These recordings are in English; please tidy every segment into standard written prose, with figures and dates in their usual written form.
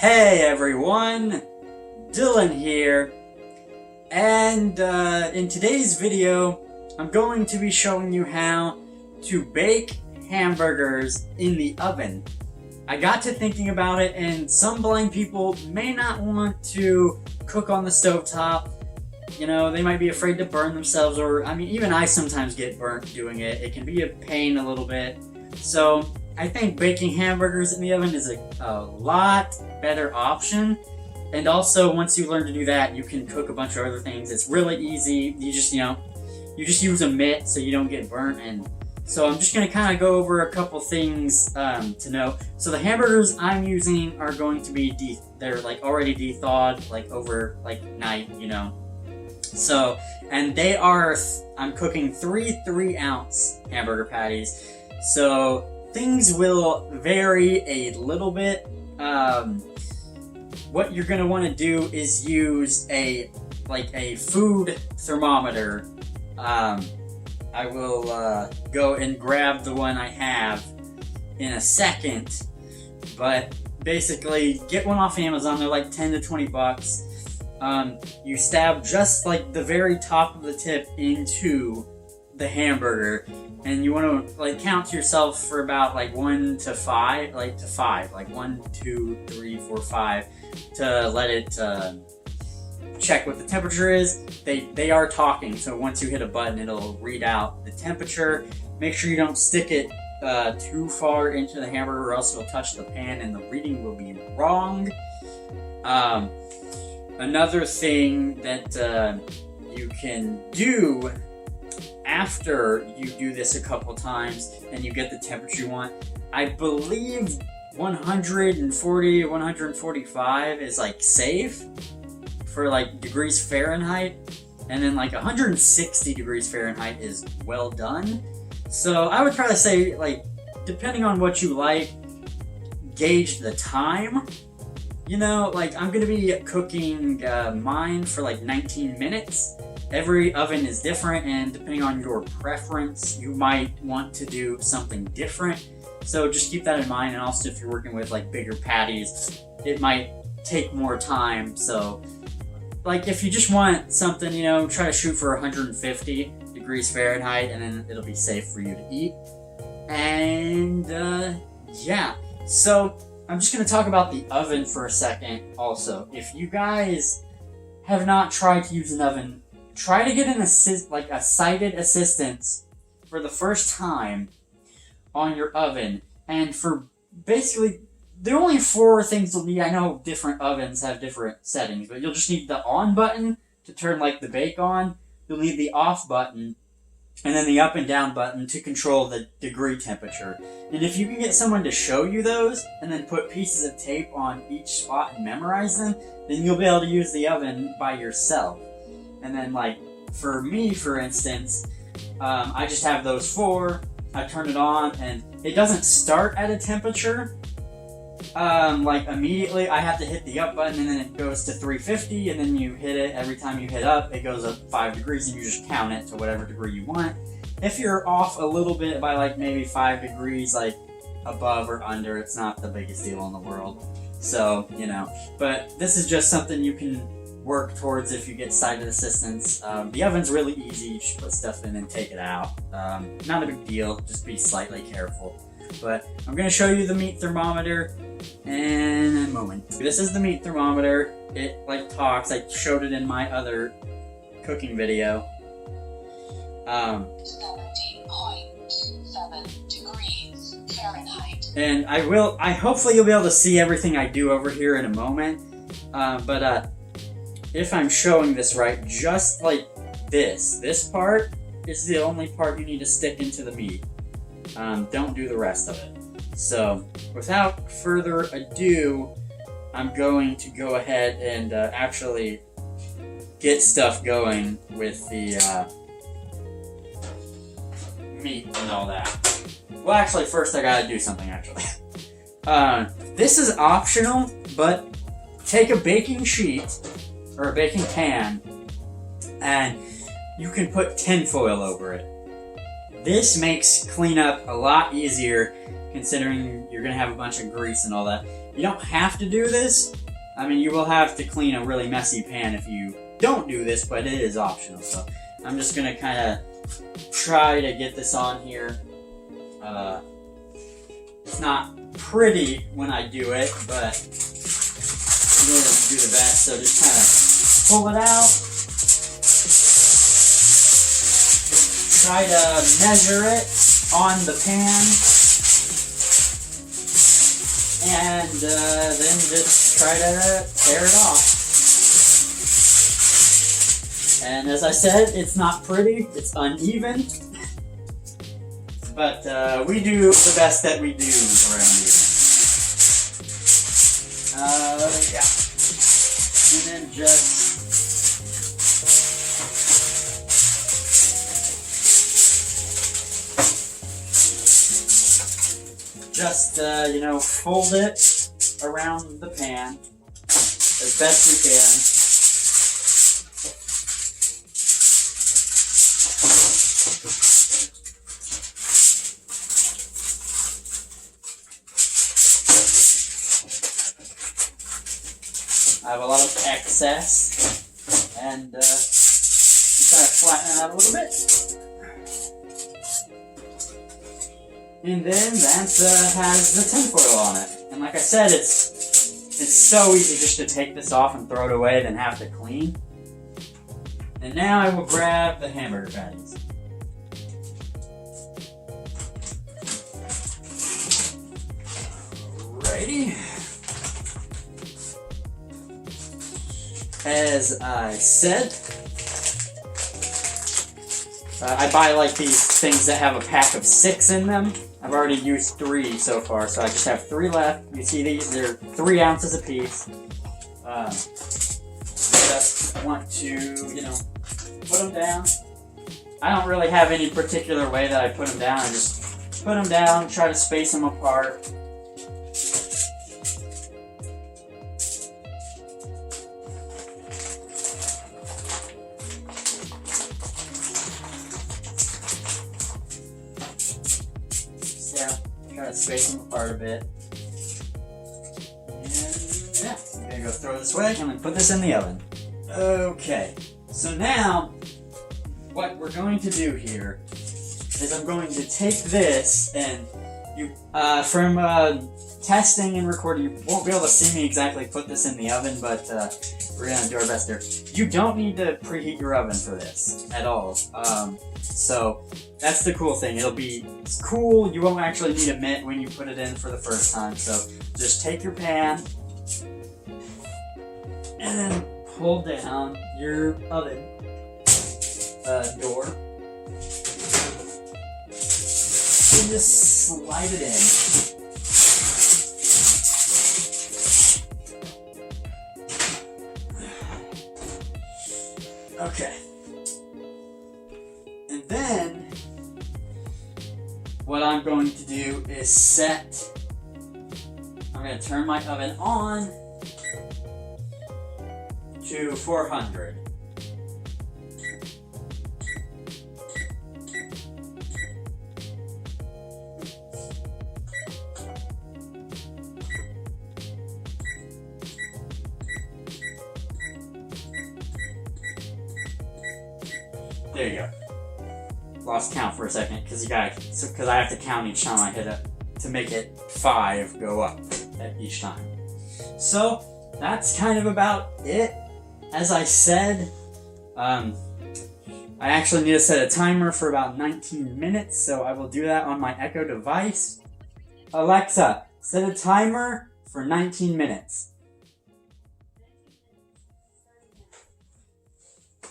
Hey everyone, Dylan here, and in today's video I'm going to be showing you how to bake hamburgers in the oven. I got to thinking about it, and some blind people may not want to cook on the stovetop. You know, they might be afraid to burn themselves, or I mean, even I sometimes get burnt doing it. It can be a pain a little bit. So I think baking hamburgers in the oven is a lot better option. And also, once you learn to do that, you can cook a bunch of other things. It's really easy. You just use a mitt so you don't get burnt. And so I'm just going to kind of go over a couple things to know. So the hamburgers I'm using are going to be, they're like already de-thawed, like over like night, you know. So, and they are, I'm cooking 3-ounce hamburger patties. So things will vary a little bit. What you're gonna want to do is use a food thermometer. I will go and grab the one I have in a second, but basically get one off Amazon. They're like 10 to 20 bucks. You stab just like the very top of the tip into the hamburger, and you want to like count to yourself for about like 1 to 5, like 1, 2, 3, 4, 5, to let it check what the temperature is. They are talking, so once you hit a button, it'll read out the temperature. Make sure you don't stick it too far into the hamburger, or else it'll touch the pan and the reading will be wrong. Another thing that you can do after you do this a couple times and you get the temperature you want, I believe 140 or 145 is like safe for like degrees Fahrenheit, and then like 160 degrees Fahrenheit is well done. So I would probably say, like, depending on what you like, gauge the time. You know, like, I'm gonna be cooking mine for like 19 minutes. Every oven is different, and depending on your preference, you might want to do something different. So just keep that in mind. And also, if you're working with like bigger patties, it might take more time. So, like, if you just want something, you know, try to shoot for 150 degrees Fahrenheit, and then it'll be safe for you to eat. And yeah, so I'm just going to talk about the oven for a second also. If you guys have not tried to use an oven, try to get a sighted assistance for the first time on your oven. And for basically, there are only 4 things you'll need. I know different ovens have different settings, but you'll just need the on button to turn like the bake on. You'll need the off button, and then the up and down button to control the degree temperature. And if you can get someone to show you those, and then put pieces of tape on each spot and memorize them, then you'll be able to use the oven by yourself. And then, like, for me, for instance, I just have those 4. I turn it on, and it doesn't start at a temperature, like, immediately. I have to hit the up button, and then it goes to 350, and then you hit it. Every time you hit up, it goes up 5 degrees, and you just count it to whatever degree you want. If you're off a little bit by, like, maybe 5 degrees, like, above or under, it's not the biggest deal in the world. So, you know. But this is just something you can work towards if you get sighted assistance. The oven's really easy. You just put stuff in and take it out. Not a big deal. Just be slightly careful. But I'm going to show you the meat thermometer in a moment. This is the meat thermometer. It like talks. I showed it in my other cooking video. 17.7 degrees Fahrenheit. And I hopefully you'll be able to see everything I do over here in a moment. But if I'm showing this right, just like this part is the only part you need to stick into the meat. Don't do the rest of it. So, without further ado, I'm going to go ahead and actually get stuff going with the meat and all that. Well, actually, first I gotta do something, actually. This is optional, but take a baking sheet or a baking pan, and you can put tinfoil over it. This makes cleanup a lot easier, considering you're going to have a bunch of grease and all that. You don't have to do this. I mean, you will have to clean a really messy pan if you don't do this, but it is optional. So I'm just gonna kind of try to get this on here. It's not pretty when I do it, but I'm going to do the best. So just kind of pull it out. Try to measure it on the pan. And then just try to tear it off. And as I said, it's not pretty, it's uneven. But we do the best that we do around here. Yeah. And then you know, fold it around the pan as best you can. I have a lot of excess, and try to flatten it out a little bit. And then that has the tinfoil on it. And like I said, it's so easy just to take this off and throw it away than have to clean. And now I will grab the hamburger patties. Alrighty. As I said, I buy like these things that have a pack of 6 in them. I've already used 3 so far, so I just have 3 left. You see these? They're 3 ounces a piece. Just want to, you know, put them down. I don't really have any particular way that I put them down. I just put them down, try to space them apart. Try to space them apart a bit. And yeah, I'm gonna go throw this away. I'm gonna put this in the oven. Okay, so now what we're going to do here is I'm going to take this and from testing and recording, you won't be able to see me exactly put this in the oven, but we're gonna do our best there. You don't need to preheat your oven for this at all. So that's the cool thing. It's cool. You won't actually need a mitt when you put it in for the first time. So just take your pan and then pull down your oven door and just slide it in. Okay. And then what I'm going to do is I'm going to turn my oven on to 400. There you go. Lost count for a second because I have to count each time I hit it to make it 5 go up at each time. So that's kind of about it. As I said, I actually need to set a timer for about 19 minutes, so I will do that on my Echo device. Alexa, set a timer for 19 minutes.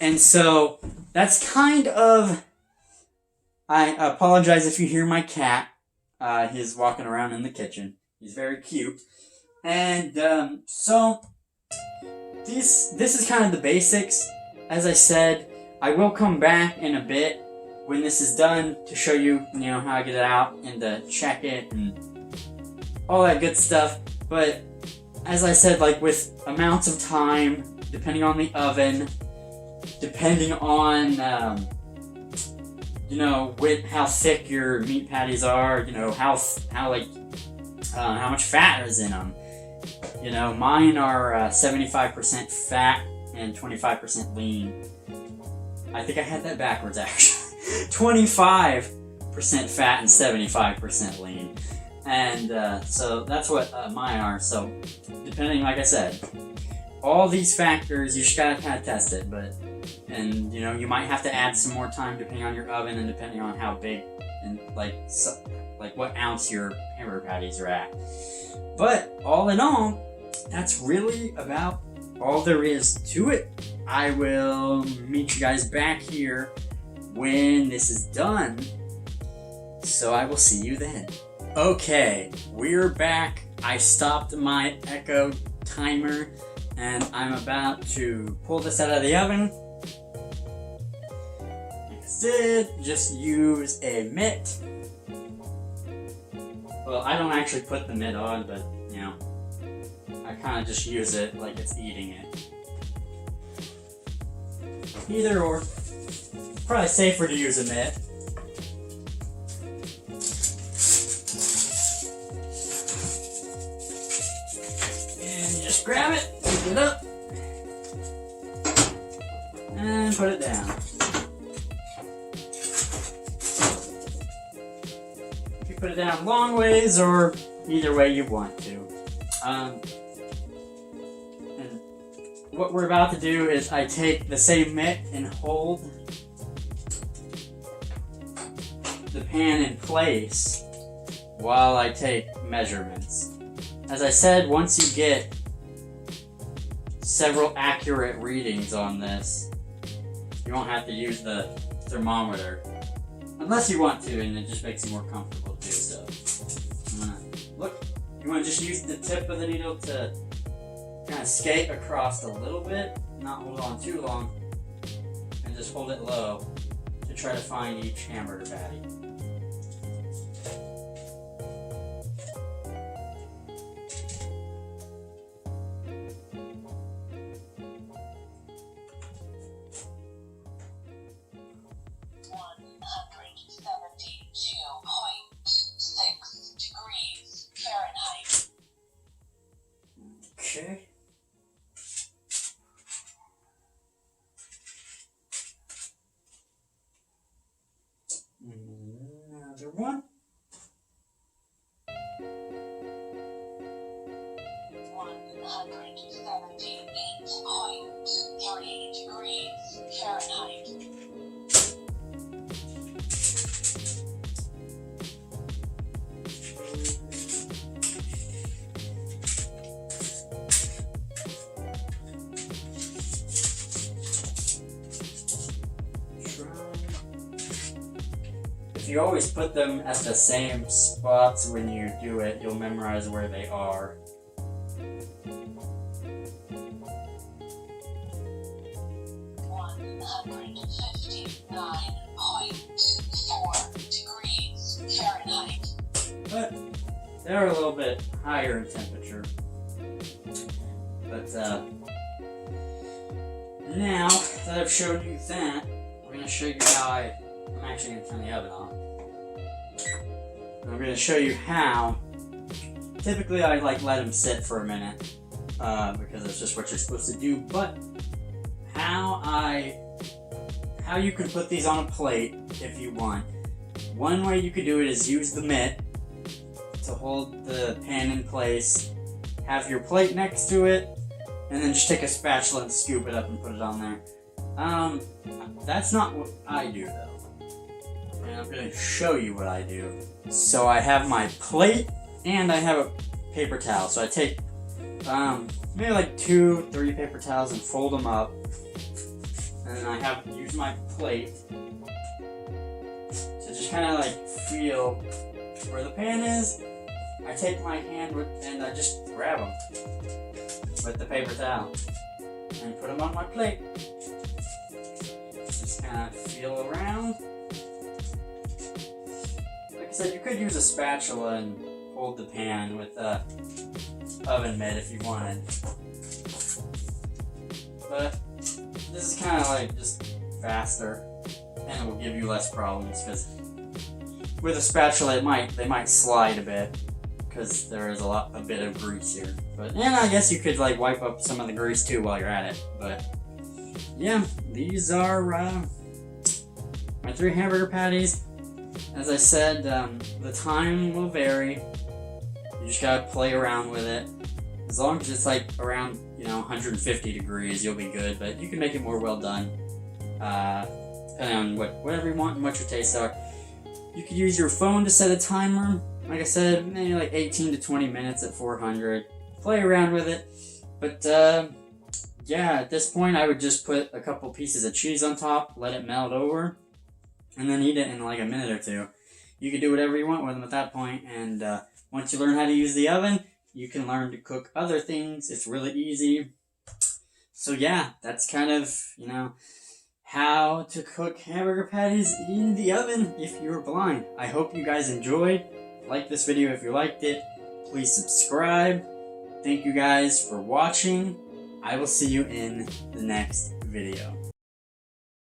And so that's kind of, I apologize if you hear my cat. He's walking around in the kitchen. He's very cute. And so this is kind of the basics. As I said, I will come back in a bit when this is done to show you, how I get it out and to check it and all that good stuff. But as I said, like with amounts of time, depending on the oven, depending on with how thick your meat patties are, how much fat is in them, You know, mine are 75% fat and 25% lean. I think I had that backwards actually. 25% fat and 75% lean. And so that's what mine are. So depending, like I said, all these factors, you just gotta kind of test it. And you know, you might have to add some more time depending on your oven and depending on how big and like what ounce your hamburger patties are at. But all in all, that's really about all there is to it. I will meet you guys back here when this is done. So I will see you then. Okay, we're back. I stopped my Echo timer and I'm about to pull this out of the oven. Just use a mitt. Well, I don't actually put the mitt on, but you know, I kind of just use it like it's eating it. Either or. Probably safer to use a mitt. And you just grab it, pick it up, and put it down. Put it down long ways or either way you want to. And what we're about to do is I take the same mitt and hold the pan in place while I take measurements. As I said, once you get several accurate readings on this, you won't have to use the thermometer. Unless you want to, and it just makes you more comfortable to do so. Look, you want to just use the tip of the needle to kind of skate across a little bit, not hold on too long, and just hold it low to try to find each hamburger patty. Okay. Another one. 178.3 degrees Fahrenheit. If you always put them at the same spots when you do it, you'll memorize where they are. But they're a little bit higher in temperature. But now that I've shown you that, I'm going to show you how I'm actually going to turn the oven on. I'm going to show you how. Typically I let them sit for a minute because that's just what you're supposed to do. But how you can put these on a plate if you want. One way you could do it is use the mitt to hold the pan in place, have your plate next to it, and then just take a spatula and scoop it up and put it on there. That's not what I do though. And I'm going to show you what I do. So I have my plate and I have a paper towel. So I take maybe like 2-3 paper towels and fold them up. And then I use my plate to just kind of like feel where the pan is. I take my hand and I just grab them with the paper towel and put them on my plate. Just kind of feel around. Like I said, you could use a spatula and hold the pan with a oven mitt if you wanted. But this is kind of like just faster and it will give you less problems because with a spatula they might slide a bit. because there is a bit of grease here. But, and I guess you could like wipe up some of the grease too while you're at it. But yeah, these are my 3 hamburger patties. As I said, the time will vary. You just gotta play around with it. As long as it's like around 150 degrees, you'll be good. But you can make it more well done, depending on whatever you want and what your tastes are. You could use your phone to set a timer. Like I said, maybe like 18 to 20 minutes at 400. Play around with it. But yeah, at this point, I would just put a couple pieces of cheese on top, let it melt over, and then eat it in like a minute or two. You can do whatever you want with them at that point, and once you learn how to use the oven, you can learn to cook other things. It's really easy. So yeah, that's kind of, how to cook hamburger patties in the oven if you're blind. I hope you guys enjoyed. Like this video if you liked it. Please subscribe. Thank you guys for watching. I will see you in the next video.